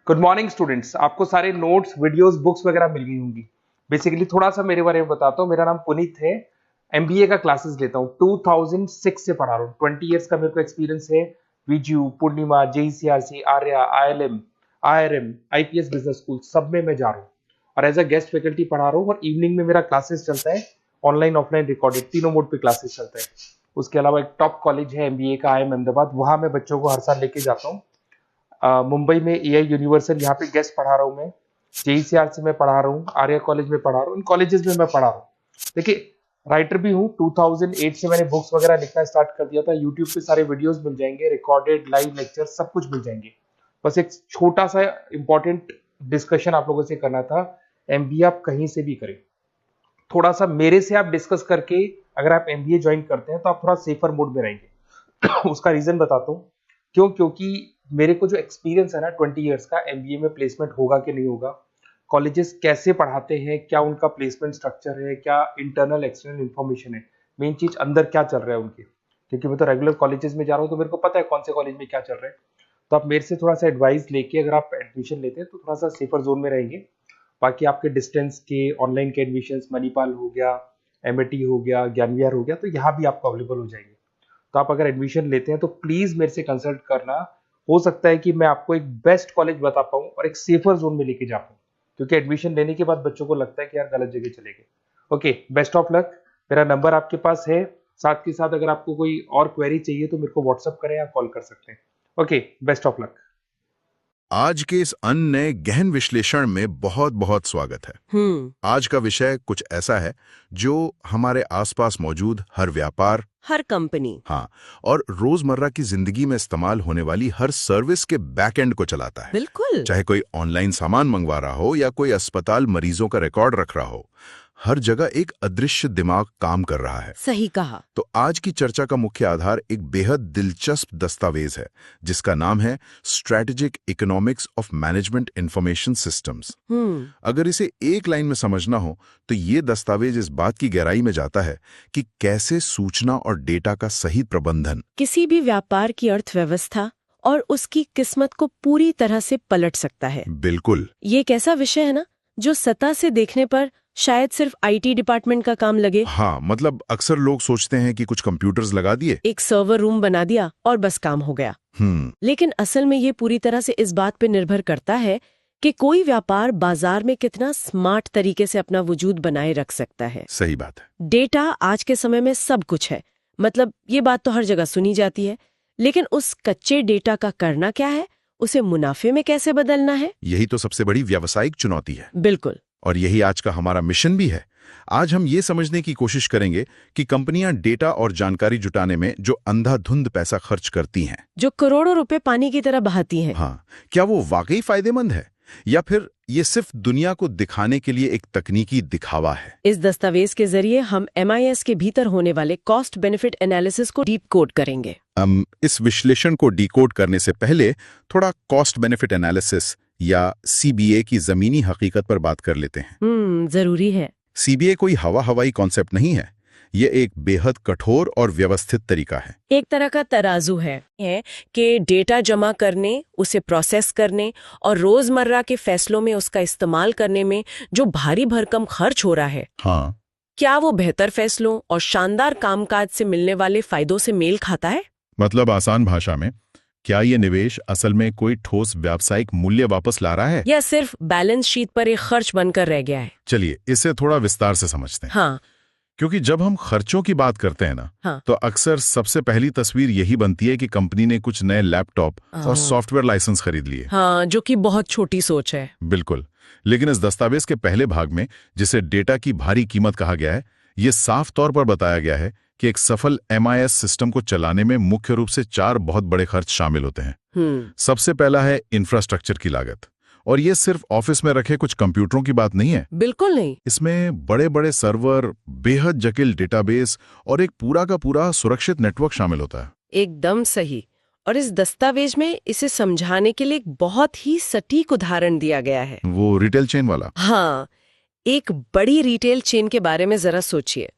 Good morning students. आपको सारे notes, videos, books वगैरह मिल गई होंगी। बेसिकली थोड़ा सा मेरे बारे में बताता हूँ। मेरा नाम पुनीत है। एमबीए का क्लासेस लेता हूँ। 2006 से पढ़ा रहा हूँ। 20 इयर्स का मेरे को एक्सपीरियंस है। वीजू, Poornima, JECRC, Arya, ILM, IRM, IPS business school, सब में मैं जा रहा हूँ और एज अ गेस्ट फैकल्टी पढ़ा रहा हूँ। और इवनिंग में मेरा क्लासेस चलता है, ऑनलाइन ऑफलाइन रिकॉर्डेड, तीनों मोड पे क्लासेस चलता है। उसके अलावा एक टॉप कॉलेज है एमबीए का, आईएम अहमदाबाद, वहां मैं बच्चों को हर साल लेके जाता हूँ। मुंबई में एआई यूनिवर्सल, यहाँ पे गेस्ट पढ़ा रहा हूँ मैं। जेईसीआरसी में पढ़ा रहा हूँ, आर्या कॉलेज में पढ़ा रहा हूँ। इन कॉलेजेस में मैं पढ़ा रहा हूँ। देखिए, राइटर भी हूँ। 2008 से मैंने बुक्स वगैरह लिखना स्टार्ट कर दिया था। यूट्यूब पे सारे वीडियोस मिल जाएंगे, रिकॉर्डेड लाइव लेक्चर सब कुछ मिल जाएंगे। बस एक छोटा सा इंपॉर्टेंट डिस्कशन आप लोगों से करना था। एमबीए आप कहीं से भी करें, थोड़ा सा मेरे से आप डिस्कस करके अगर आप एमबीए ज्वाइन करते हैं तो आप थोड़ा सेफर मोड में रहेंगे। उसका रीजन बताता हूँ क्यों। क्योंकि मेरे को जो एक्सपीरियंस है ना 20 इयर्स का, एमबीए में प्लेसमेंट होगा कि नहीं होगा, कॉलेजेस कैसे पढ़ाते हैं, क्या उनका प्लेसमेंट स्ट्रक्चर है, क्या इंटरनल एक्सटर्नल इन्फॉर्मेशन है, मेन चीज अंदर क्या चल रहा है उनके। क्योंकि मैं तो रेगुलर कॉलेजेस में जा रहा हूँ तो मेरे को पता है कौन से कॉलेज में क्या चल रहा है। तो आप मेरे से थोड़ा सा एडवाइस लेके अगर आप एडमिशन लेते हैं तो थोड़ा सा सेफर जोन में रहेंगे। बाकी आपके डिस्टेंस के ऑनलाइन के एडमिशन, मणिपाल हो गया, एमएटी हो गया, ज्ञान विहार हो गया, तो यहाँ भी आपको अवेलेबल हो जाएंगे। तो आप अगर एडमिशन लेते हैं तो प्लीज मेरे से कंसल्ट करना। हो सकता है कि मैं आपको एक बेस्ट कॉलेज बता पाऊं और एक सेफर जोन में लेके जा पाऊं। क्योंकि एडमिशन लेने के बाद बच्चों को लगता है कि यार गलत जगह चले गए। Okay, best of luck. मेरा नंबर आपके पास है। साथ के साथ अगर आपको कोई और क्वेरी चाहिए तो मेरे को व्हाट्सअप करें या कॉल कर सकते हैं। Okay, best of luck. आज के इस अन्य गहन विश्लेषण में बहुत बहुत स्वागत है। आज का विषय कुछ ऐसा है जो हमारे आसपास मौजूद हर व्यापार, हर कंपनी, हाँ, और रोजमर्रा की जिंदगी में इस्तेमाल होने वाली हर सर्विस के बैकएंड को चलाता है। बिल्कुल। चाहे कोई ऑनलाइन सामान मंगवा रहा हो या कोई अस्पताल मरीजों का रिकॉर्ड रख रहा हो, हर जगह एक अदृश्य दिमाग काम कर रहा है। सही कहा। तो आज की चर्चा का मुख्य आधार एक बेहद दिलचस्प दस्तावेज है जिसका नाम है strategic economics of management information systems. अगर इसे एक लाइन में समझना हो तो ये दस्तावेज इस बात की गहराई में जाता है कि कैसे सूचना और डेटा का सही प्रबंधन किसी भी व्यापार की अर्थव्यवस्था और उसकी किस्मत को पूरी तरह से पलट सकता है। बिल्कुल। ये एक ऐसा विषय है ना जो सतह से देखने पर शायद सिर्फ आईटी डिपार्टमेंट का काम लगे। हाँ, मतलब अक्सर लोग सोचते हैं कि कुछ कंप्यूटर्स लगा दिए, एक सर्वर रूम बना दिया और बस काम हो गया। लेकिन असल में ये पूरी तरह से इस बात पे निर्भर करता है कि कोई व्यापार बाजार में कितना स्मार्ट तरीके से अपना वजूद बनाए रख सकता है। सही बात है। डेटा आज के समय में सब कुछ है। मतलब ये बात तो हर जगह सुनी जाती है, लेकिन उस कच्चे डेटा का करना क्या है, उसे मुनाफे में कैसे बदलना है, यही तो सबसे बड़ी व्यावसायिक चुनौती है। बिल्कुल। और यही आज का हमारा मिशन भी है। आज हम ये समझने की कोशिश करेंगे कि कंपनियां डेटा और जानकारी जुटाने में जो अंधाधुंध पैसा खर्च करती हैं, जो करोड़ों रुपए पानी की तरह बहाती हैं, हाँ, क्या वो वाकई फायदेमंद है या फिर ये सिर्फ दुनिया को दिखाने के लिए एक तकनीकी दिखावा है। इस दस्तावेज के जरिए हम MIS के भीतर होने वाले कॉस्ट बेनिफिट एनालिसिस को डीप कोड करेंगे। इस विश्लेषण को डिकोड करने से पहले थोड़ा कॉस्ट बेनिफिट एनालिसिस या CBA की जमीनी हकीकत पर बात कर लेते हैं। जरूरी है। CBA कोई हवाई कॉन्सेप्ट नहीं है। ये एक बेहद कठोर और व्यवस्थित तरीका है। एक तरह का तराजू है कि डेटा जमा करने, उसे प्रोसेस करने और रोजमर्रा के फैसलों में उसका इस्तेमाल करने में जो भारी भरकम खर्च हो रहा है, हाँ, क्या वो बेहतर फैसलों और शानदार कामकाज से मिलने वाले फायदों से मेल खाता है? मतलब आसान भाषा में, क्या ये निवेश असल में कोई ठोस व्यावसायिक मूल्य वापस ला रहा है या सिर्फ बैलेंस शीट पर एक खर्च बनकर रह गया है? चलिए इसे थोड़ा विस्तार से समझते हैं। हाँ, क्योंकि जब हम खर्चों की बात करते हैं ना, हाँ, तो अक्सर सबसे पहली तस्वीर यही बनती है कि कंपनी ने कुछ नए लैपटॉप और सॉफ्टवेयर लाइसेंस खरीद लिए। हाँ, जो कि बहुत छोटी सोच है। बिल्कुल। लेकिन इस दस्तावेज के पहले भाग में, जिसे डेटा की भारी कीमत कहा गया है, ये साफ तौर पर बताया गया है कि एक सफल MIS सिस्टम को चलाने में मुख्य रूप से 4 बहुत बड़े खर्च शामिल होते हैं। सबसे पहला है इंफ्रास्ट्रक्चर की लागत। और ये सिर्फ ऑफिस में रखे कुछ कंप्यूटरों की बात नहीं है। बिल्कुल नहीं। इसमें बड़े बड़े सर्वर, बेहद जटिल डेटाबेस और एक पूरा का पूरा सुरक्षित नेटवर्क शामिल होता है। एकदम सही। और इस दस्तावेज में इसे समझाने के लिए एक बहुत ही सटीक उदाहरण दिया गया है। वो रिटेल चेन वाला? हाँ, एक बड़ी रिटेल चेन के बारे में जरा सोचिए।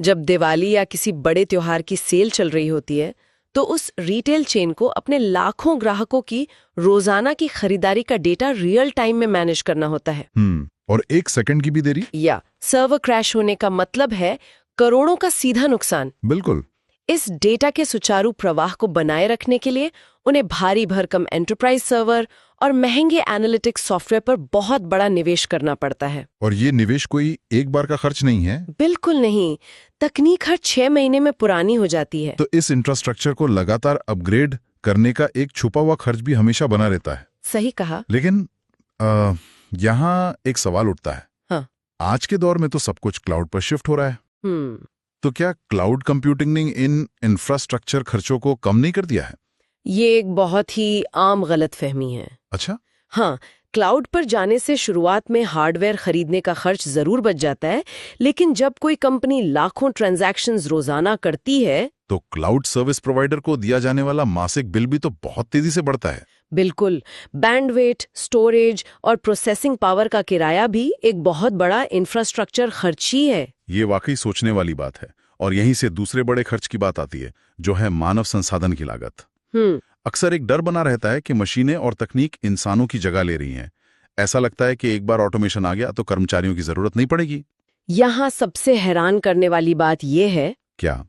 जब दिवाली या किसी बड़े त्योहार की सेल चल रही होती है तो उस रिटेल चेन को अपने लाखों ग्राहकों की रोजाना की खरीदारी का डेटा रियल टाइम में मैनेज करना होता है। और 1 सेकंड की भी देरी या सर्वर क्रैश होने का मतलब है करोड़ों का सीधा नुकसान। बिल्कुल। इस डेटा के सुचारू प्रवाह को बनाए रखने के लिए उन्हें भारी भरकम एंटरप्राइज सर्वर और महंगे एनालिटिक्स सॉफ्टवेयर पर बहुत बड़ा निवेश करना पड़ता है। और ये निवेश कोई एक बार का खर्च नहीं है। बिल्कुल नहीं। तकनीक हर 6 महीने में पुरानी हो जाती है। तो इस इंफ्रास्ट्रक्चर को लगातार अपग्रेड करने का एक छुपा हुआ खर्च भी हमेशा बना रहता है। सही कहा। लेकिन यहाँ एक सवाल उठता है। हाँ। आज के दौर में तो सब कुछ क्लाउड पर शिफ्ट हो रहा है। तो क्या क्लाउड कंप्यूटिंग ने इन इंफ्रास्ट्रक्चर खर्चों को कम नहीं कर दिया है? ये एक बहुत ही आम गलतफहमी है। अच्छा। हाँ, क्लाउड पर जाने से शुरुआत में हार्डवेयर खरीदने का खर्च जरूर बच जाता है, लेकिन जब कोई कंपनी लाखों ट्रांजैक्शंस रोजाना करती है तो क्लाउड सर्विस प्रोवाइडर को दिया जाने वाला मासिक बिल भी तो बहुत तेजी से बढ़ता है। बिल्कुल। बैंडविड्थ, स्टोरेज और प्रोसेसिंग पावर का किराया भी एक बहुत बड़ा इंफ्रास्ट्रक्चर खर्च ही है। ये वाकई सोचने वाली बात है। और यहीं से दूसरे बड़े खर्च की बात आती है, जो है मानव संसाधन की लागत। अक्सर एक डर बना रहता है कि मशीनें और तकनीक इंसानों की जगह ले रही हैं। ऐसा लगता है कि एक बार ऑटोमेशन आ गया तो कर्मचारियों की जरूरत नहीं पड़ेगी। यहाँ सबसे हैरान करने वाली बात यह है, क्या?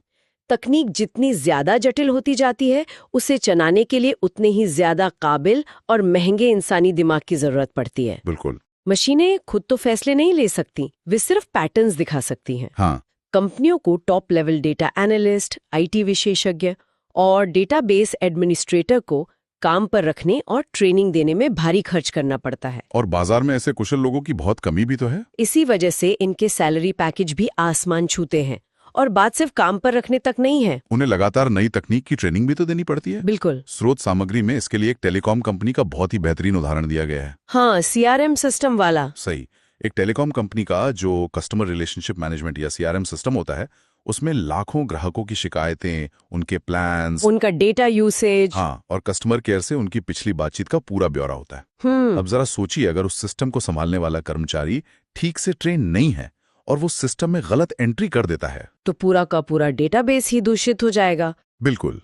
तकनीक जितनी ज्यादा जटिल होती जाती है, उसे चलाने के लिए उतने ही ज्यादा काबिल और महंगे इंसानी दिमाग की जरूरत पड़ती है। बिल्कुल। मशीनें खुद तो फैसले नहीं ले सकती, वे सिर्फ पैटर्न्स दिखा सकती हैं। हाँ। कंपनियों को top level data analyst, IT विशेषज्ञ और डेटाबेस एडमिनिस्ट्रेटर को काम पर रखने और ट्रेनिंग देने में भारी खर्च करना पड़ता है। और बाजार में ऐसे कुशल लोगों की बहुत कमी भी तो है। इसी वजह से इनके सैलरी पैकेज भी आसमान छूते हैं। और बात सिर्फ काम पर रखने तक नहीं है, उन्हें लगातार नई तकनीक की ट्रेनिंग भी तो देनी पड़ती है। बिल्कुल। स्रोत सामग्री में इसके लिए एक टेलीकॉम कंपनी का बहुत ही बेहतरीन उदाहरण दिया गया है। हाँ, सीआरएम सिस्टम वाला। सही। एक टेलीकॉम कंपनी का जो कस्टमर रिलेशनशिप मैनेजमेंट या सीआरएम सिस्टम होता है, उसमें लाखों ग्राहकों की शिकायतें, उनके प्लान्स, उनका डेटा यूसेज, हाँ, और कस्टमर केयर से उनकी पिछली बातचीत का पूरा ब्यौरा होता है। अब जरा सोचिए, अगर उस सिस्टम को संभालने वाला कर्मचारी ठीक से ट्रेन नहीं है और वो सिस्टम में गलत एंट्री कर देता है, तो पूरा का पूरा डेटाबेस ही दूषित हो जाएगा। बिल्कुल।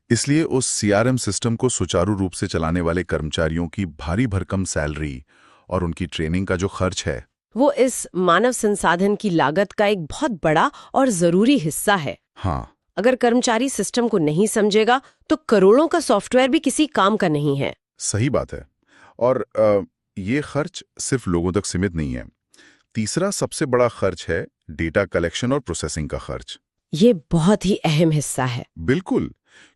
इसलिए उस सीआरएम सिस्टम को सुचारू रूप से चलाने वाले कर्मचारियों की भारी भरकम सैलरी और उनकी ट्रेनिंग का जो खर्च है, वो इस मानव संसाधन की लागत का एक बहुत बड़ा और जरूरी हिस्सा है। हाँ। अगर कर्मचारी सिस्टम को नहीं समझेगा तो करोड़ों का सॉफ्टवेयर भी किसी काम का नहीं है। सही बात है। और ये खर्च सिर्फ लोगों तक सीमित नहीं है। तीसरा सबसे बड़ा खर्च है डेटा कलेक्शन और प्रोसेसिंग का खर्च। ये बहुत ही अहम हिस्सा है। बिल्कुल,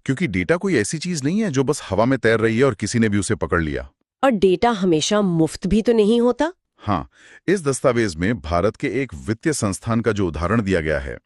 क्योंकि डेटा कोई ऐसी चीज नहीं है जो बस हवा में तैर रही है और किसी ने भी उसे पकड़ लिया। और डेटा हमेशा मुफ्त भी तो नहीं होता। हाँ, इस दस्तावेज में भारत के एक वित्तीय संस्थान का जो उदाहरण दिया गया है,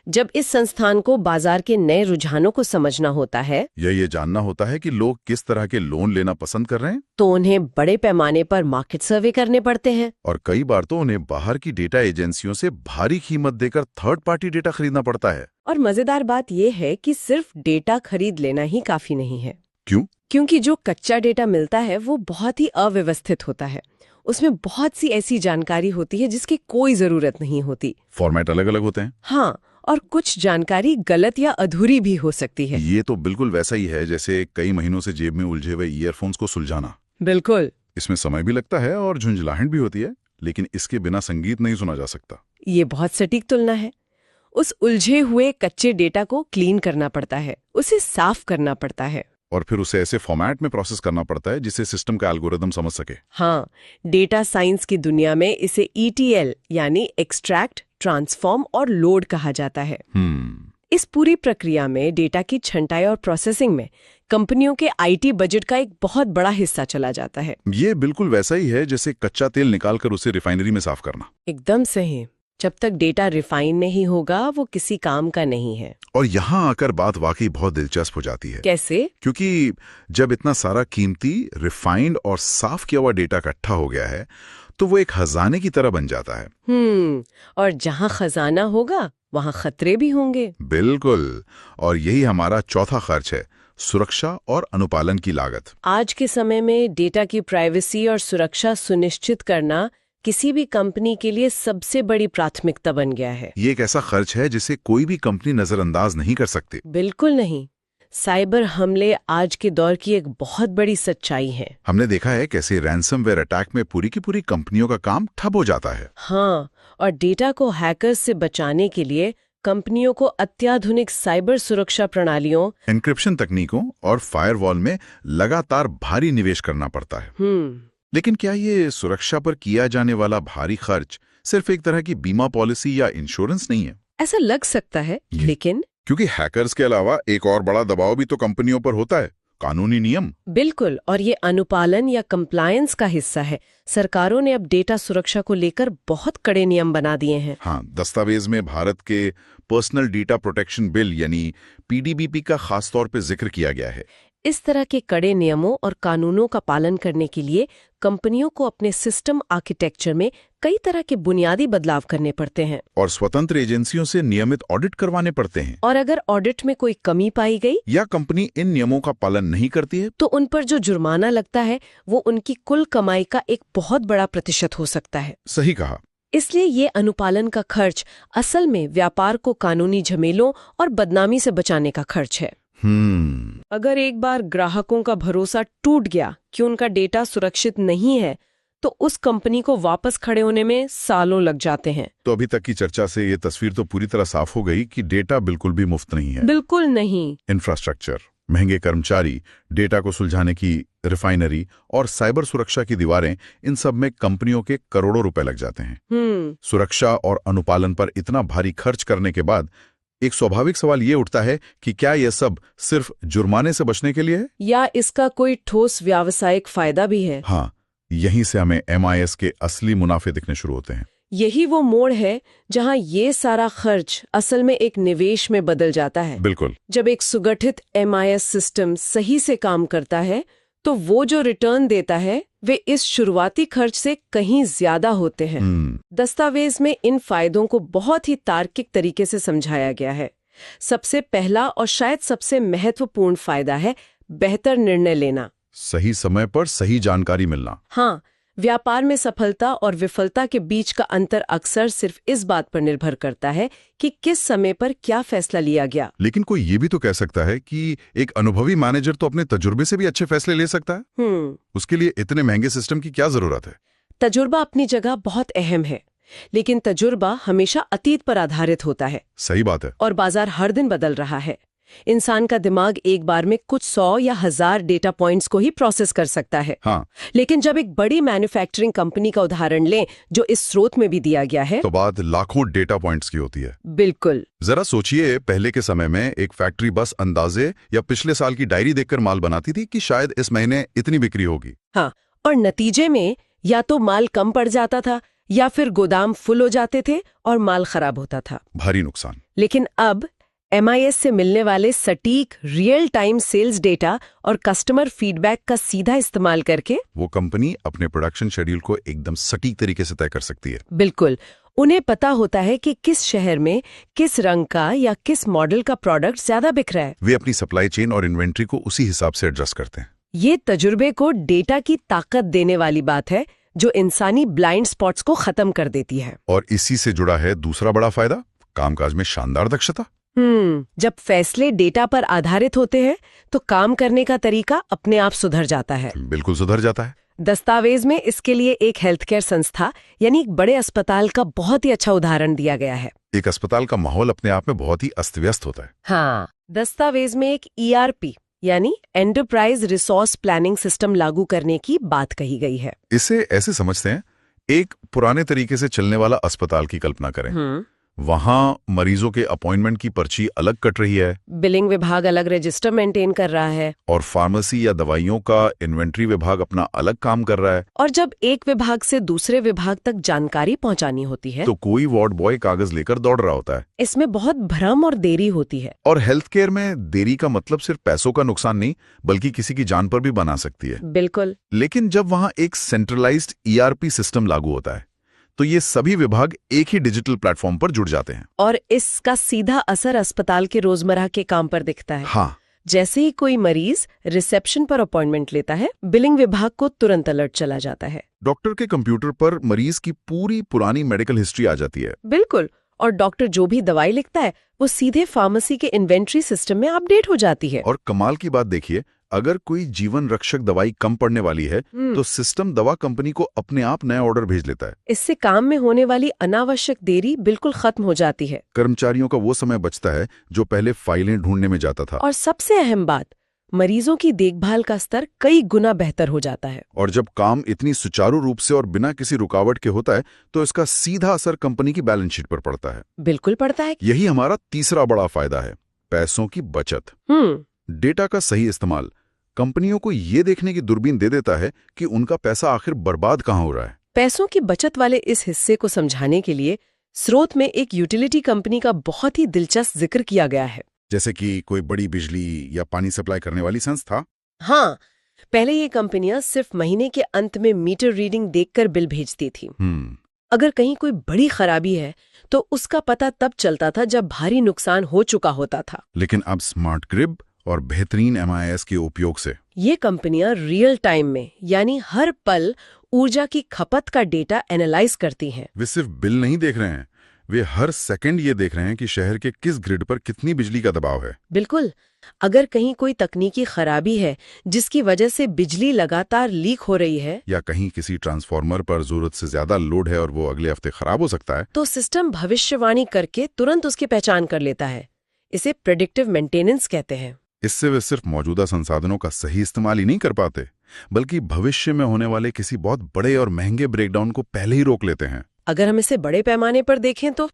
जब इस संस्थान को बाजार के नए रुझानों को समझना होता है या ये जानना होता है कि लोग किस तरह के लोन लेना पसंद कर रहे हैं, तो उन्हें बड़े पैमाने पर मार्केट सर्वे करने पड़ते हैं। और कई बार तो उन्हें बाहर की डेटा एजेंसियों से भारी कीमत देकर थर्ड पार्टी डेटा खरीदना पड़ता है। और मजेदार बात यह है कि सिर्फ डेटा खरीद लेना ही काफी नहीं है। क्यों? क्योंकि जो कच्चा डेटा मिलता है वो बहुत ही अव्यवस्थित होता है। उसमें बहुत सी ऐसी जानकारी होती है जिसकी कोई जरूरत नहीं होती। फॉर्मेट अलग अलग होते हैं। हाँ, और कुछ जानकारी गलत या अधूरी भी हो सकती है। ये तो बिल्कुल वैसा ही है जैसे कई महीनों से जेब में उलझे हुए ईयरफोन्स को सुलझाना। बिल्कुल। इसमें समय भी लगता है और झुंझलाहट भी होती है, लेकिन इसके बिना संगीत नहीं सुना जा सकता। ये बहुत सटीक तुलना है। उस उलझे हुए कच्चे डेटा को क्लीन करना पड़ता है, उसे साफ करना पड़ता है, और फिर उसे ऐसे फॉर्मेट में प्रोसेस करना पड़ता है जिससे सिस्टम का एल्गोरिदम समझ सके। हाँ, डेटा साइंस की दुनिया में इसे ETL यानी एक्सट्रैक्ट, ट्रांसफॉर्म और लोड कहा जाता है। इस पूरी प्रक्रिया में डेटा की छंटाई और प्रोसेसिंग में कंपनियों के IT बजट का एक बहुत बड़ा हिस्सा चला जाता है। ये बिल्कुल वैसा ही है जैसे कच्चा तेल निकालकर उसे रिफाइनरी में साफ करना। एकदम सही। जब तक डेटा रिफाइन नहीं होगा वो किसी काम का नहीं है। और यहाँ आकर बात वाकई बहुत दिलचस्प हो जाती है। कैसे? क्योंकि जब इतना सारा कीमती, रिफाइंड और साफ किया हुआ डेटा इकट्ठा हो गया है तो वो एक खजाने की तरह बन जाता है। और जहाँ खजाना होगा वहाँ खतरे भी होंगे। बिल्कुल। और यही हमारा चौथा खर्च है, सुरक्षा और अनुपालन की लागत। आज के समय में डेटा की प्राइवेसी और सुरक्षा सुनिश्चित करना किसी भी कंपनी के लिए सबसे बड़ी प्राथमिकता बन गया है। ये एक ऐसा खर्च है जिसे कोई भी कंपनी नजरअंदाज नहीं कर सकती। बिल्कुल नहीं। साइबर हमले आज के दौर की एक बहुत बड़ी सच्चाई है। हमने देखा है कैसे रैंसमवेयर अटैक में पूरी की पूरी कंपनियों का काम ठप हो जाता है। हाँ, और डेटा को हैकर्स से बचाने के लिए कंपनियों को अत्याधुनिक साइबर सुरक्षा प्रणालियों, एन्क्रिप्शन तकनीकों और फायरवॉल में लगातार भारी निवेश करना पड़ता है। लेकिन क्या ये सुरक्षा पर किया जाने वाला भारी खर्च सिर्फ एक तरह की बीमा पॉलिसी या इंश्योरेंस नहीं है? ऐसा लग सकता है, लेकिन क्योंकि हैकर्स के अलावा एक और बड़ा दबाव भी तो कंपनियों पर होता है, कानूनी नियम। बिल्कुल, और ये अनुपालन या कंप्लायंस का हिस्सा है। सरकारों ने अब डेटा सुरक्षा को लेकर बहुत कड़े नियम बना दिए हैं। हाँ, दस्तावेज में भारत के पर्सनल डेटा प्रोटेक्शन बिल यानी पीडीबीपी का खास तौर पे जिक्र किया गया है। इस तरह के कड़े नियमों और कानूनों का पालन करने के लिए कंपनियों को अपने सिस्टम आर्किटेक्चर में कई तरह के बुनियादी बदलाव करने पड़ते हैं और स्वतंत्र एजेंसियों से नियमित ऑडिट करवाने पड़ते हैं। और अगर ऑडिट में कोई कमी पाई गई या कंपनी इन नियमों का पालन नहीं करती है तो उन पर जो जुर्माना लगता है वो उनकी कुल कमाई का एक बहुत बड़ा प्रतिशत हो सकता है। सही कहा। इसलिए ये अनुपालन का खर्च असल में व्यापार को कानूनी झमेलों और बदनामी से बचाने का खर्च है। अगर एक बार ग्राहकों का भरोसा टूट गया कि उनका डेटा सुरक्षित नहीं है तो उस कंपनी को वापस खड़े होने में सालों लग जाते हैं। तो अभी तक की चर्चा से ये तस्वीर तो पूरी तरह साफ हो गई कि डेटा बिल्कुल भी मुफ्त नहीं है। बिल्कुल नहीं। इंफ्रास्ट्रक्चर, महंगे कर्मचारी, डेटा को सुलझाने की रिफाइनरी और साइबर सुरक्षा की दीवारें, इन सब में कंपनियों के करोड़ों रुपए लग जाते हैं। सुरक्षा और अनुपालन पर इतना भारी खर्च करने के बाद एक स्वाभाविक सवाल ये उठता है कि क्या यह सब सिर्फ जुर्माने से बचने के लिए है या इसका कोई ठोस व्यावसायिक फायदा भी है? हाँ, यहीं से हमें MIS के असली मुनाफे दिखने शुरू होते हैं। यही वो मोड़ है जहां ये सारा खर्च असल में एक निवेश में बदल जाता है। बिल्कुल। जब एक सुगठित MIS सिस्टम सही से काम करता है तो वो जो रिटर्न देता है वे इस शुरुआती खर्च से कहीं ज्यादा होते हैं। दस्तावेज में इन फायदों को बहुत ही तार्किक तरीके से समझाया गया है। सबसे पहला और शायद सबसे महत्वपूर्ण फायदा है बेहतर निर्णय लेना। सही समय पर सही जानकारी मिलना। हाँ, व्यापार में सफलता और विफलता के बीच का अंतर अक्सर सिर्फ इस बात पर निर्भर करता है कि किस समय पर क्या फैसला लिया गया। लेकिन कोई ये भी तो कह सकता है कि एक अनुभवी मैनेजर तो अपने तजुर्बे से भी अच्छे फैसले ले सकता है। उसके लिए इतने महंगे सिस्टम की क्या जरूरत है? तजुर्बा अपनी जगह बहुत अहम है, लेकिन तजुर्बा हमेशा अतीत पर आधारित होता है। सही बात है। और बाजार हर दिन बदल रहा है। इंसान का दिमाग एक बार में कुछ 100 या 1000 डेटा पॉइंट्स को ही प्रोसेस कर सकता है। हाँ। लेकिन जब एक बड़ी मैन्युफैक्चरिंग कंपनी का उदाहरण लें जो इस स्रोत में भी दिया गया है, तो बात लाखों डेटा पॉइंट्स की होती है। बिल्कुल। जरा सोचिए, पहले के समय में एक फैक्ट्री बस अंदाजे या पिछले साल की डायरी देखकर माल बनाती थी कि शायद इस महीने इतनी बिक्री होगी। हाँ, और नतीजे में या तो माल कम पड़ जाता था या फिर गोदाम फुल हो जाते थे और माल खराब होता था। भारी नुकसान। लेकिन अब MIS से मिलने वाले सटीक रियल टाइम सेल्स डेटा और कस्टमर फीडबैक का सीधा इस्तेमाल करके वो कंपनी अपने प्रोडक्शन शेड्यूल को एकदम सटीक तरीके से तय कर सकती है। बिल्कुल। उन्हें पता होता है कि किस शहर में किस रंग का या किस मॉडल का प्रोडक्ट ज्यादा बिक रहा है। वे अपनी सप्लाई चेन और इन्वेंट्री को उसी हिसाब से एडजस्ट करते हैं। ये तजुर्बे को डेटा की ताकत देने वाली बात है जो इंसानी ब्लाइंड स्पॉट्स को खत्म कर देती है। और इसी से जुड़ा है दूसरा बड़ा फायदा, कामकाज में शानदार दक्षता। जब फैसले डेटा पर आधारित होते हैं तो काम करने का तरीका अपने आप सुधर जाता है। बिल्कुल सुधर जाता है। दस्तावेज में इसके लिए एक हेल्थ केयर संस्था यानी एक बड़े अस्पताल का बहुत ही अच्छा उदाहरण दिया गया है। एक अस्पताल का माहौल अपने आप में बहुत ही अस्त व्यस्त होता है। हाँ, दस्तावेज में एक ERP यानी एंटरप्राइज रिसोर्स प्लानिंग सिस्टम लागू करने की बात कही गई है। इसे ऐसे समझते हैं, एक पुराने तरीके से चलने वाला अस्पताल की कल्पना करें। वहां मरीजों के अपॉइंटमेंट की पर्ची अलग कट रही है, बिलिंग विभाग अलग रजिस्टर मेंटेन कर रहा है, और फार्मेसी या दवाइयों का इन्वेंट्री विभाग अपना अलग काम कर रहा है। और जब एक विभाग से दूसरे विभाग तक जानकारी पहुंचानी होती है तो कोई वार्ड बॉय कागज लेकर दौड़ रहा होता है। इसमें बहुत भ्रम और देरी होती है। और हेल्थ केयर में देरी का मतलब सिर्फ पैसों का नुकसान नहीं बल्कि किसी की जान पर भी बना सकती है। बिल्कुल। लेकिन जब वहां एक सेंट्रलाइज्ड ERP सिस्टम लागू होता है तो ये सभी विभाग एक ही डिजिटल प्लेटफॉर्म पर जुड़ जाते हैं। और इसका सीधा असर अस्पताल के रोजमर्रा के काम पर दिखता है। हाँ। जैसे ही कोई मरीज रिसेप्शन पर अपॉइंटमेंट लेता है, बिलिंग विभाग को तुरंत अलर्ट चला जाता है। डॉक्टर के कंप्यूटर पर मरीज की पूरी पुरानी मेडिकल हिस्ट्री आ जाती है। बिल्कुल। और डॉक्टर जो भी दवाई लिखता है वो सीधे फार्मेसी के इन्वेंट्री सिस्टम में अपडेट हो जाती है। और कमाल की बात देखिए, अगर कोई जीवन रक्षक दवाई कम पड़ने वाली है तो सिस्टम दवा कंपनी को अपने आप नया ऑर्डर भेज लेता है। इससे काम में होने वाली अनावश्यक देरी बिल्कुल खत्म हो जाती है। कर्मचारियों का वो समय बचता है जो पहले फाइलें ढूंढने में जाता था। और सबसे अहम बात, मरीजों की देखभाल का स्तर कई गुना बेहतर हो जाता है। और जब काम इतनी सुचारू रूप से और बिना किसी रुकावट के होता है तो इसका सीधा असर कंपनी की बैलेंस शीट पर पड़ता है। बिल्कुल पड़ता है। यही हमारा तीसरा बड़ा फायदा है, पैसों की बचत। डेटा का सही इस्तेमाल कंपनियों को ये देखने की दूरबीन दे देता है कि उनका पैसा आखिर बर्बाद कहाँ हो रहा है। पैसों की बचत वाले इस हिस्से को समझाने के लिए स्रोत में एक यूटिलिटी कंपनी का बहुत ही दिलचस्प जिक्र किया गया है। जैसे कि कोई बड़ी बिजली या पानी सप्लाई करने वाली संस्था। हाँ, पहले ये कंपनियां सिर्फ महीने के अंत में मीटर रीडिंग देखकर बिल भेजती थी। अगर कहीं कोई बड़ी खराबी है तो उसका पता तब चलता था जब भारी नुकसान हो चुका होता था। लेकिन अब स्मार्ट ग्रिड और बेहतरीन MIS के उपयोग से ये कंपनियां रियल टाइम में यानी हर पल ऊर्जा की खपत का डेटा एनालाइज करती हैं। वे सिर्फ बिल नहीं देख रहे हैं, वे हर सेकंड ये देख रहे हैं कि शहर के किस ग्रिड पर कितनी बिजली का दबाव है। बिल्कुल, अगर कहीं कोई तकनीकी खराबी है जिसकी वजह से बिजली लगातार लीक हो रही है, या कहीं किसी ट्रांसफार्मर पर जरूरत से ज्यादा लोड है और वो अगले हफ्ते खराब हो सकता है, तो सिस्टम भविष्यवाणी करके तुरंत उसकी पहचान कर लेता है। इसे प्रेडिक्टिव मेंटेनेंस कहते हैं। इससे वे सिर्फ मौजूदा संसाधनों का सही इस्तेमाल ही नहीं कर पाते, बल्कि भविष्य में होने वाले किसी बहुत बड़े और महंगे ब्रेकडाउन को पहले ही रोक लेते हैं। अगर हम इसे बड़े पैमाने पर देखें तो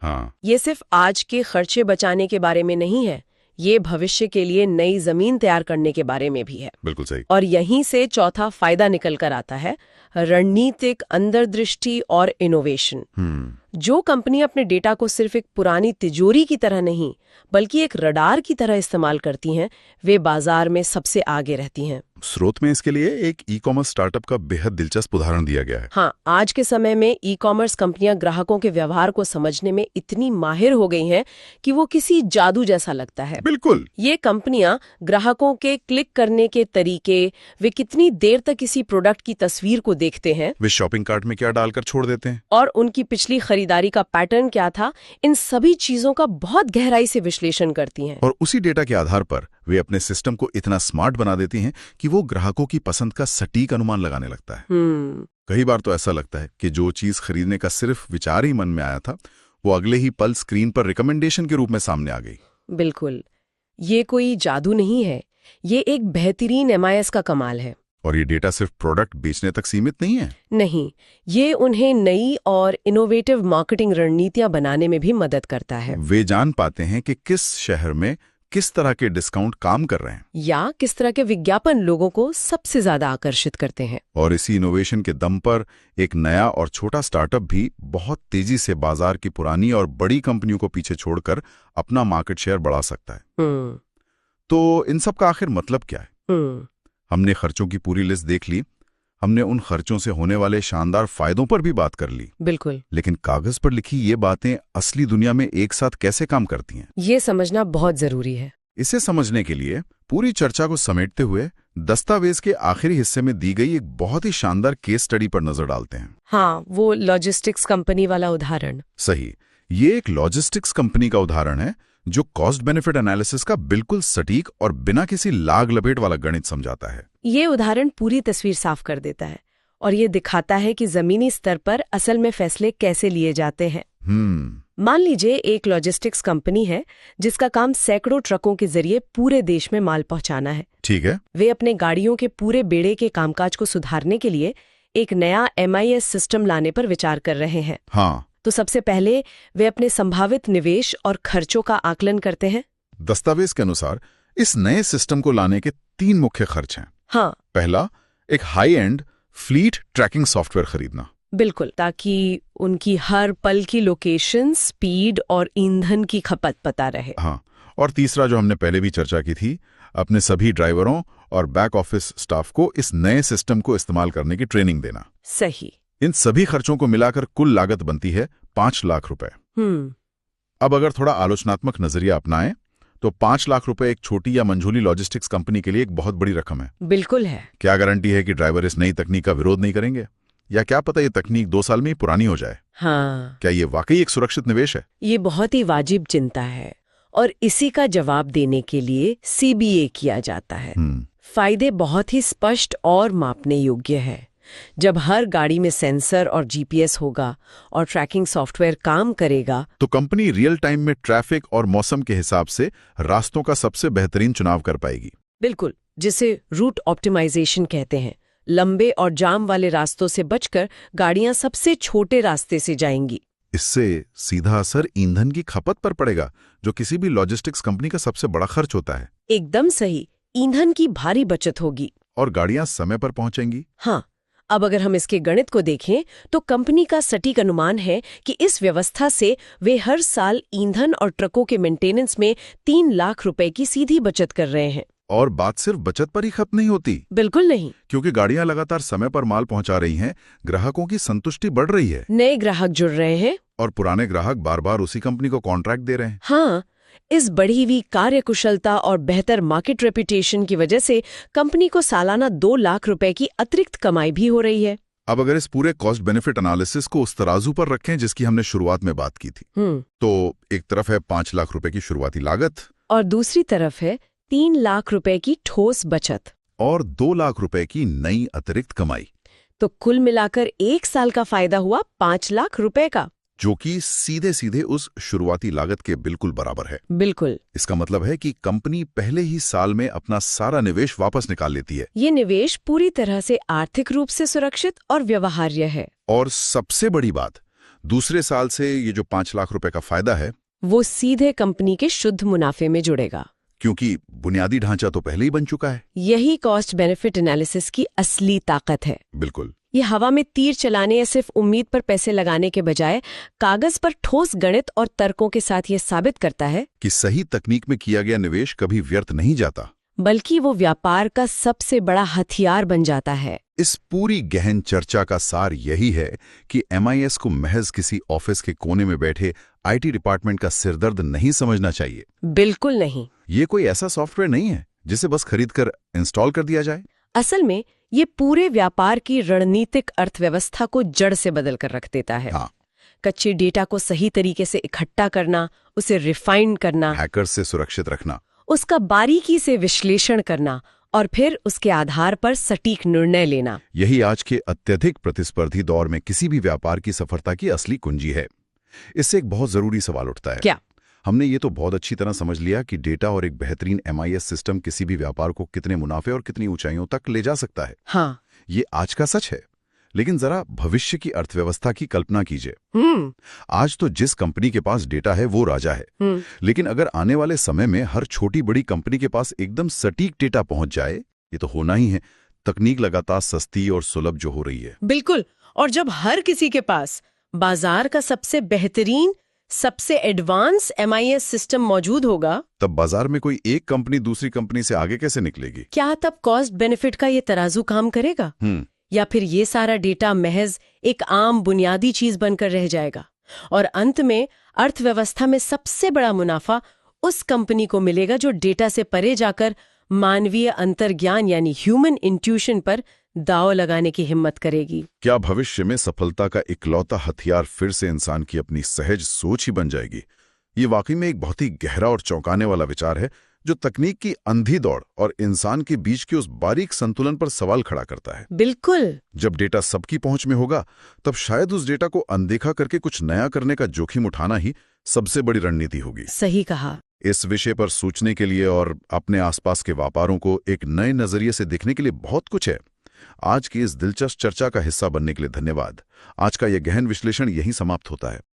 ये सिर्फ आज के खर्चे बचाने के बारे में नहीं है, ये भविष्य के लिए नई जमीन तैयार करने के बारे में भी है। बिल्कुल सही। और यहीं से चौथा फायदा निकल कर आता है, रणनीतिक अंतर्दृष्टि और इनोवेशन। जो कंपनी अपने डेटा को सिर्फ एक पुरानी तिजोरी की तरह नहीं बल्कि एक रडार की तरह इस्तेमाल करती हैं, वे बाजार में सबसे आगे रहती हैं। स्रोत में इसके लिए एक ई-कॉमर्स स्टार्टअप का बेहद दिलचस्प उदाहरण दिया गया है। हाँ, आज के समय में ई-कॉमर्स कंपनियां ग्राहकों के व्यवहार को समझने में इतनी माहिर हो गई हैं कि वो किसी जादू जैसा लगता है। बिल्कुल। ये कंपनियां ग्राहकों के क्लिक करने के तरीके, वे कितनी देर तक किसी प्रोडक्ट की तस्वीर को देखते हैं, वे शॉपिंग कार्ट में क्या डालकर छोड़ देते हैं, और उनकी पिछली खरीदारी का पैटर्न क्या था, इन सभी चीजों का बहुत गहराई से विश्लेषण करती हैं। और उसी डेटा के आधार पर वे अपने सिस्टम को इतना स्मार्ट बना देती हैं कि वो ग्राहकों की पसंद का सटीक अनुमान लगाने लगता है। कई बार तो ऐसा लगता है कि जो चीज खरीदने का सिर्फ विचार ही मन में आया था, वो अगले ही पल स्क्रीन पर रिकमेंडेशन के रूप में सामने आ गई। बिल्कुल, ये कोई जादू नहीं है, ये एक बेहतरीन MIS का कमाल है। और ये डेटा सिर्फ प्रोडक्ट बेचने तक सीमित नहीं है। नहीं, ये उन्हें नई और इनोवेटिव मार्केटिंग रणनीतियां बनाने में भी मदद करता है। वे जान पाते हैं कि किस शहर में किस तरह के डिस्काउंट काम कर रहे हैं, या किस तरह के विज्ञापन लोगों को सबसे ज्यादा आकर्षित करते हैं। और इसी इनोवेशन के दम पर एक नया और छोटा स्टार्टअप भी बहुत तेजी से बाजार की पुरानी और बड़ी कंपनियों को पीछे छोड़कर अपना मार्केट शेयर बढ़ा सकता है। तो इन सब का आखिर मतलब क्या है? हमने खर्चों की पूरी लिस्ट देख ली, हमने उन खर्चों से होने वाले शानदार फायदों पर भी बात कर ली। बिल्कुल। लेकिन कागज पर लिखी ये बातें असली दुनिया में एक साथ कैसे काम करती हैं, ये समझना बहुत जरूरी है। इसे समझने के लिए पूरी चर्चा को समेटते हुए दस्तावेज के आखिरी हिस्से में दी गई एक बहुत ही शानदार केस स्टडी पर नजर डालते हैं। हाँ, वो लॉजिस्टिक्स कंपनी वाला उदाहरण। सही, ये एक लॉजिस्टिक्स कंपनी का उदाहरण है जो कॉस्ट बेनिफिट एनालिसिस का बिल्कुल सटीक और बिना किसी लाग लपेट वाला गणित समझाता है। ये उदाहरण पूरी तस्वीर साफ कर देता है और ये दिखाता है कि जमीनी स्तर पर असल में फैसले कैसे लिए जाते हैं। मान लीजिए एक लॉजिस्टिक्स कंपनी है जिसका काम सैकड़ों ट्रकों के जरिए पूरे देश में माल पहुंचाना है। ठीक है। वे अपने गाड़ियों के पूरे बेड़े के कामकाज को सुधारने के लिए एक नया MIS सिस्टम लाने पर विचार कर रहे हैं। हाँ। तो सबसे पहले वे अपने संभावित निवेश और खर्चों का आकलन करते हैं। दस्तावेज के अनुसार इस नए सिस्टम को लाने के 3 मुख्य खर्च हैं। हाँ। पहला, एक high end fleet tracking software खरीदना। बिल्कुल, ताकि उनकी हर पल की लोकेशन, स्पीड और ईंधन की खपत पता रहे। हाँ। और तीसरा, जो हमने पहले भी चर्चा की थी, अपने सभी ड्राइवरों और बैक ऑफिस स्टाफ को इस नए सिस्टम को इस्तेमाल करने की ट्रेनिंग देना। सही। इन सभी खर्चों को मिलाकर कुल लागत बनती है 5 लाख रुपए। अब अगर थोड़ा आलोचनात्मक नजरिया अपनाएं तो 5 लाख रुपए एक छोटी या मंझोली लॉजिस्टिक्स कंपनी के लिए एक बहुत बड़ी रकम है। बिल्कुल है। क्या गारंटी है कि ड्राइवर इस नई तकनीक का विरोध नहीं करेंगे या क्या पता ये तकनीक 2 साल में ही पुरानी हो जाए। हाँ, क्या ये वाकई एक सुरक्षित निवेश है? ये बहुत ही वाजिब चिंता है और इसी का जवाब देने के लिए CBA किया जाता है। फायदे बहुत ही स्पष्ट और मापने योग्य है। जब हर गाड़ी में सेंसर और GPS होगा और ट्रैकिंग सॉफ्टवेयर काम करेगा, तो कंपनी रियल टाइम में ट्रैफिक और मौसम के हिसाब से रास्तों का सबसे बेहतरीन चुनाव कर पाएगी। बिल्कुल, जिसे रूट ऑप्टिमाइजेशन कहते हैं। लंबे और जाम वाले रास्तों से बचकर गाड़ियां सबसे छोटे रास्ते से जाएंगी। इससे सीधा असर ईंधन की खपत पर पड़ेगा, जो किसी भी लॉजिस्टिक्स कंपनी का सबसे बड़ा खर्च होता है। एकदम सही, ईंधन की भारी बचत होगी और गाड़ियां समय पर पहुंचेंगी। हाँ, अब अगर हम इसके गणित को देखें तो कंपनी का सटीक अनुमान है कि इस व्यवस्था से वे हर साल ईंधन और ट्रकों के मेंटेनेंस में 3 लाख रुपए की सीधी बचत कर रहे हैं। और बात सिर्फ बचत पर ही खत्म नहीं होती। बिल्कुल नहीं, क्योंकि गाड़ियां लगातार समय पर माल पहुंचा रही हैं, ग्राहकों की संतुष्टि बढ़ रही है। नए ग्राहक जुड़ रहे हैं और पुराने ग्राहक बार बार उसी कंपनी को कॉन्ट्रैक्ट दे रहे हैं। हाँ, इस बढ़ी हुई कार्यकुशलता और बेहतर मार्केट रेपुटेशन की वजह से कंपनी को सालाना 2 लाख रुपए की अतिरिक्त कमाई भी हो रही है। अब अगर इस पूरे कॉस्ट बेनिफिट एनालिसिस को उस तराजू पर रखें जिसकी हमने शुरुआत में बात की थी, तो एक तरफ है 5 लाख रुपए की शुरुआती लागत और दूसरी तरफ है 3 लाख रुपए की ठोस बचत और 2 लाख रुपए की नई अतिरिक्त कमाई, तो कुल मिलाकर 1 साल का फायदा हुआ 5 लाख रुपए का, जो कि सीधे सीधे उस शुरुआती लागत के बिल्कुल बराबर है। बिल्कुल। इसका मतलब है कि कंपनी पहले ही साल में अपना सारा निवेश वापस निकाल लेती है। ये निवेश पूरी तरह से आर्थिक रूप से सुरक्षित और व्यवहार्य है। और सबसे बड़ी बात, दूसरे साल से ये जो 5 लाख रुपए का फायदा है वो सीधे कंपनी के शुद्ध मुनाफे में जुड़ेगा, क्योंकि बुनियादी ढांचा तो पहले ही बन चुका है। यही कॉस्ट बेनिफिट एनालिसिस की असली ताकत है। बिल्कुल। ये हवा में तीर चलाने या सिर्फ उम्मीद पर पैसे लगाने के बजाय कागज पर ठोस गणित और तर्कों के साथ ये साबित करता है कि सही तकनीक में किया गया निवेश कभी व्यर्थ नहीं जाता, बल्कि वो व्यापार का सबसे बड़ा हथियार बन जाता है। इस पूरी गहन चर्चा का सार यही है कि MIS को महज किसी ऑफिस के कोने में बैठे IT डिपार्टमेंट का सिरदर्द नहीं समझना चाहिए। बिल्कुल नहीं। ये कोई ऐसा सॉफ्टवेयर नहीं है जिसे बस खरीदकर इंस्टॉल कर दिया जाए। असल में ये पूरे व्यापार की रणनीतिक अर्थव्यवस्था को जड़ से बदल कर रख देता है। हाँ। कच्चे डेटा को सही तरीके से इकट्ठा करना, उसे रिफाइन करना, हैकर से सुरक्षित रखना, उसका बारीकी से विश्लेषण करना और फिर उसके आधार पर सटीक निर्णय लेना, यही आज के अत्यधिक प्रतिस्पर्धी दौर में किसी भी व्यापार की सफलता की असली कुंजी है। इससे एक बहुत जरूरी सवाल उठता है। क्या? हमने ये तो बहुत अच्छी तरह समझ लिया कि डेटा और एक बेहतरीन MIS सिस्टम किसी भी व्यापार को कितने मुनाफे और कितनी ऊंचाइयों तक ले जा सकता है। हाँ, ये आज का सच है, लेकिन जरा भविष्य की अर्थव्यवस्था की कल्पना कीजिए। आज तो जिस कंपनी के पास डेटा है वो राजा है, लेकिन अगर आने वाले समय में हर छोटी बड़ी कंपनी के पास एकदम सटीक डेटा पहुंच जाए, ये तो होना ही है। तकनीक लगातार सस्ती और सुलभ जो हो रही है। बिल्कुल। और जब हर किसी के पास बाजार का सबसे बेहतरीन, सबसे एडवांस MIS सिस्टम मौजूद होगा, तब बाजार में कोई एक कंपनी दूसरी कंपनी से आगे कैसे निकलेगी? क्या तब कॉस्ट बेनिफिट का ये तराजू काम करेगा? या फिर ये सारा डेटा महज एक आम बुनियादी चीज बनकर रह जाएगा और अंत में अर्थव्यवस्था में सबसे बड़ा मुनाफा उस कंपनी को मिलेगा जो डेटा से परे जाकर मानवीय अंतर्ज्ञान यानी ह्यूमन इंट्यूशन पर दांव लगाने की हिम्मत करेगी? क्या भविष्य में सफलता का इकलौता हथियार फिर से इंसान की अपनी सहज सोच ही बन जाएगी? ये वाकई में एक बहुत ही गहरा और चौंकाने वाला विचार है, जो तकनीक की अंधी दौड़ और इंसान के बीच के उस बारीक संतुलन पर सवाल खड़ा करता है। बिल्कुल। जब डेटा सबकी पहुंच में होगा, तब शायद उस डेटा को अनदेखा करके कुछ नया करने का जोखिम उठाना ही सबसे बड़ी रणनीति होगी। सही कहा। इस विषय पर सोचने के लिए और अपने आसपास के व्यापारों को एक नए नजरिए से देखने के लिए बहुत कुछ है। आज की इस दिलचस्प चर्चा का हिस्सा बनने के लिए धन्यवाद। आज का यह गहन विश्लेषण यहीं समाप्त होता है।